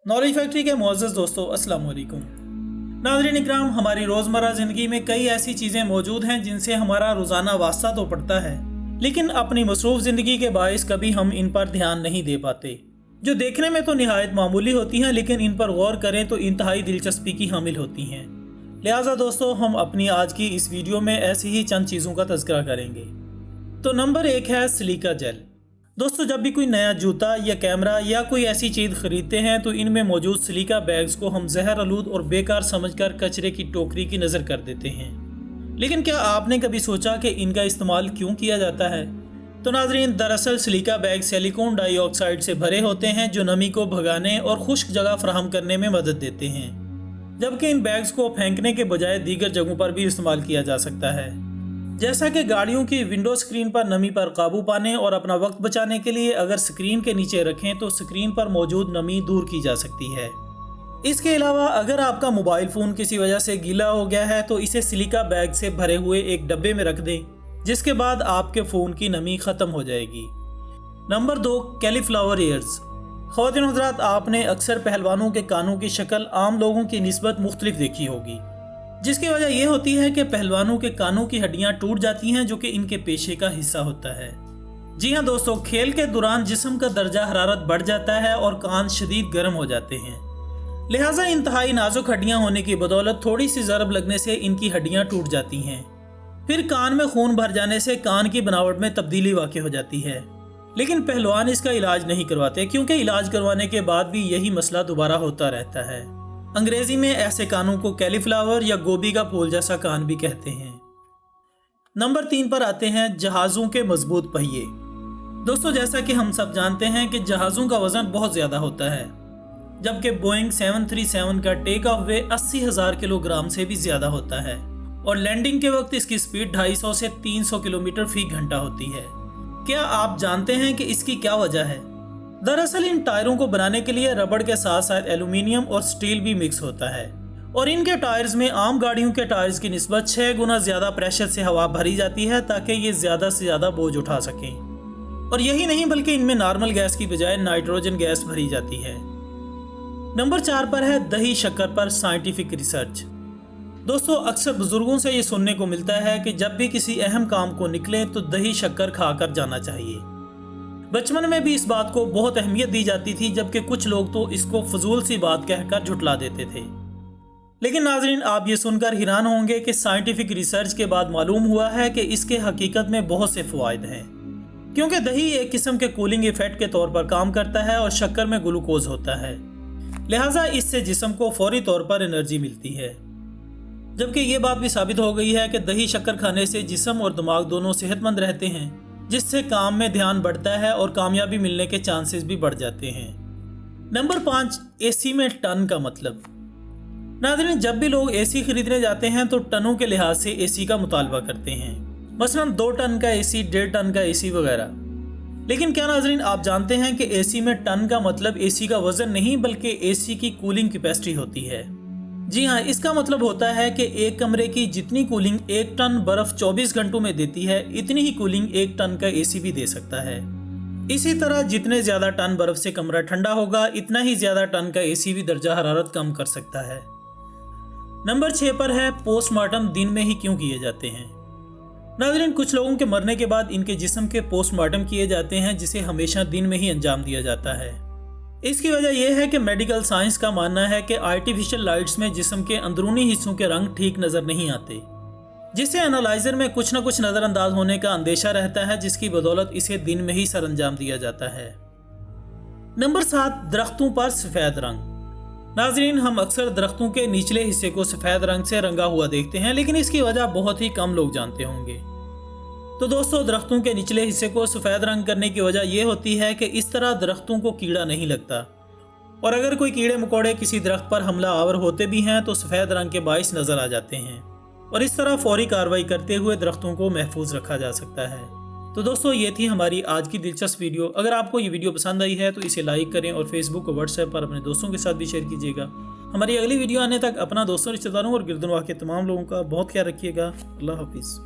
Knowledge factory के मुअज़्ज़ज़ दोस्तों, अस्सलाम वालेकुम। नाज़रीन इकराम, हमारी रोज़मर्रा ज़िंदगी में कई ऐसी चीज़ें मौजूद हैं जिनसे हमारा रोज़ाना वास्ता तो पड़ता है, लेकिन अपनी मसरूफ़ ज़िंदगी के बाइस कभी हम इन पर ध्यान नहीं दे पाते। जो देखने में तो निहायत मामूली होती हैं, लेकिन इन पर गौर करें तो इंतहाई दिलचस्पी की हामिल होती हैं। लिहाजा दोस्तों, हम अपनी आज की इस वीडियो में ऐसी ही चंद चीज़ों का तज़किरा करेंगे। तो नंबर 1 है सिलिका जेल। दोस्तों, जब भी कोई नया जूता या कैमरा या कोई ऐसी चीज़ खरीदते हैं तो इनमें मौजूद सिलिका बैग्स को हम जहर आलूद और बेकार समझकर कचरे की टोकरी की नज़र कर देते हैं। लेकिन क्या आपने कभी सोचा कि इनका इस्तेमाल क्यों किया जाता है? तो नाज़रीन, दरअसल सिलिका बैग सिलिकॉन डाइऑक्साइड से भरे होते हैं जो नमी को भगाने और खुश्क जगह फराहम करने में मदद देते हैं, जबकि इन बैग्स को फेंकने के बजाय दीगर जगहों पर भी इस्तेमाल किया जा सकता है। जैसा कि गाड़ियों की विंडो स्क्रीन पर नमी पर काबू पाने और अपना वक्त बचाने के लिए अगर स्क्रीन के नीचे रखें तो स्क्रीन पर मौजूद नमी दूर की जा सकती है। इसके अलावा अगर आपका मोबाइल फ़ोन किसी वजह से गीला हो गया है तो इसे सिलिका बैग से भरे हुए एक डब्बे में रख दें, जिसके बाद आपके फ़ोन की नमी ख़त्म हो जाएगी। Number 2, cauliflower years. ख़वातीन हज़रात, आपने अक्सर पहलवानों के कानों की शक्ल आम लोगों की निस्बत मुख्तलिफ देखी होगी, जिसकी वजह यह होती है कि पहलवानों के कानों की हड्डियां टूट जाती हैं, जो कि इनके पेशे का हिस्सा होता है। जी हाँ दोस्तों, खेल के दौरान जिस्म का दर्जा हरारत बढ़ जाता है और कान शदीद गर्म हो जाते हैं। लिहाजा इंतहाई नाजुक हड्डियां होने की बदौलत थोड़ी सी ज़रब लगने से इनकी हड्डियां टूट जाती हैं। फिर कान में खून भर जाने से कान की बनावट में तब्दीली वाक़ई हो जाती है। लेकिन पहलवान इसका इलाज नहीं करवाते, क्योंकि इलाज करवाने के बाद भी यही मसला दोबारा होता रहता है। अंग्रेजी में ऐसे कानों को कैलीफ्लावर या गोभी का फूल जैसा कान भी कहते हैं। नंबर 3 पर आते हैं जहाज़ों के मजबूत पहिए। दोस्तों, जैसा कि हम सब जानते हैं कि जहाज़ों का वज़न बहुत ज़्यादा होता है, जबकि बोइंग 737 का टेक ऑफ वे 80,000 किलोग्राम से भी ज़्यादा होता है और लैंडिंग के वक्त इसकी स्पीड 250 से 300 किलोमीटर फी घंटा होती है। क्या आप जानते हैं कि इसकी क्या वजह है? दरअसल इन टायरों को बनाने के लिए रबड़ के साथ साथ एल्यूमिनियम और स्टील भी मिक्स होता है और इनके टायर्स में आम गाड़ियों के टायर्स की निस्बत 6 गुना ज़्यादा प्रेशर से हवा भरी जाती है ताकि ये ज़्यादा से ज़्यादा बोझ उठा सकें। और यही नहीं बल्कि इनमें नॉर्मल गैस की बजाय नाइट्रोजन गैस भरी जाती है। नंबर 4 पर है दही शक्कर पर साइंटिफिक रिसर्च। दोस्तों, अक्सर बुजुर्गों से ये सुनने को मिलता है कि जब भी किसी अहम काम को निकलें तो दही शक्कर खाकर जाना चाहिए। बचपन में भी इस बात को बहुत अहमियत दी जाती थी, जबकि कुछ लोग तो इसको फजूल सी बात कहकर झुठला देते थे। लेकिन नाजरीन, आप ये सुनकर हैरान होंगे कि साइंटिफिक रिसर्च के बाद मालूम हुआ है कि इसके हकीकत में बहुत से फ़वाइद हैं, क्योंकि दही एक किस्म के कूलिंग इफेक्ट के तौर पर काम करता है और शक्कर में ग्लूकोज होता है। लिहाजा इससे जिस्म को फौरी तौर पर एनर्जी मिलती है। जबकि ये बात भी साबित हो गई है कि दही शक्कर खाने से जिस्म और दिमाग दोनों सेहतमंद रहते हैं, जिससे काम में ध्यान बढ़ता है और कामयाबी मिलने के चांसेस भी बढ़ जाते हैं। नंबर 5, एसी में टन का मतलब। नाज़रीन, जब भी लोग एसी खरीदने जाते हैं तो टनों के लिहाज से एसी का मुतालबा करते हैं, मसलन 2 टन का एसी, 1.5 टन का एसी वगैरह। लेकिन क्या नाज़रीन, आप जानते हैं कि एसी में टन का मतलब एसी का वज़न नहीं बल्कि एसी की कूलिंग कैपेसिटी होती है। जी हाँ, इसका मतलब होता है कि एक कमरे की जितनी कूलिंग 1 टन बर्फ़ 24 घंटों में देती है, इतनी ही कूलिंग 1 टन का एसी भी दे सकता है। इसी तरह जितने ज़्यादा टन बर्फ़ से कमरा ठंडा होगा, इतना ही ज़्यादा टन का एसी भी दर्जा हरारत कम कर सकता है। नंबर 6 पर है पोस्टमार्टम दिन में ही क्यों किए जाते हैं। नाज़रीन, कुछ लोगों के मरने के बाद इनके जिस्म के पोस्टमार्टम किए जाते हैं, जिसे हमेशा दिन में ही अंजाम दिया जाता है। इसकी वजह यह है कि मेडिकल साइंस का मानना है कि आर्टिफिशियल लाइट्स में जिस्म के अंदरूनी हिस्सों के रंग ठीक नज़र नहीं आते, जिससे एनालाइजर में कुछ न कुछ नज़रअंदाज होने का अंदेशा रहता है, जिसकी बदौलत इसे दिन में ही सरअंजाम दिया जाता है। नंबर 7, दरख्तों पर सफ़ेद रंग। नाजरीन, हम अक्सर दरख्तों के निचले हिस्से को सफ़ेद रंग से रंगा हुआ देखते हैं, लेकिन इसकी वजह बहुत ही कम लोग जानते होंगे। तो दोस्तों, दरख्तों के निचले हिस्से को सफ़ेद रंग करने की वजह यह होती है कि इस तरह दरख्तों को कीड़ा नहीं लगता, और अगर कोई कीड़े मकोड़े किसी दरख्त पर हमला आवर होते भी हैं तो सफ़ेद रंग के बाइस नज़र आ जाते हैं, और इस तरह फौरी कार्रवाई करते हुए दरख्तों को महफूज रखा जा सकता है। तो दोस्तों, ये थी हमारी आज की दिलचस्प वीडियो। अगर आपको ये वीडियो पसंद आई है तो इसे लाइक करें और फेसबुक और व्हाट्सएप पर अपने दोस्तों के साथ भी शेयर कीजिएगा। हमारी अगली वीडियो आने तक अपना दोस्तों, रिश्तेदारों और गिरदनवाह के तमाम लोगों का बहुत ख्याल रखिएगा। अल्लाह हाफिज़।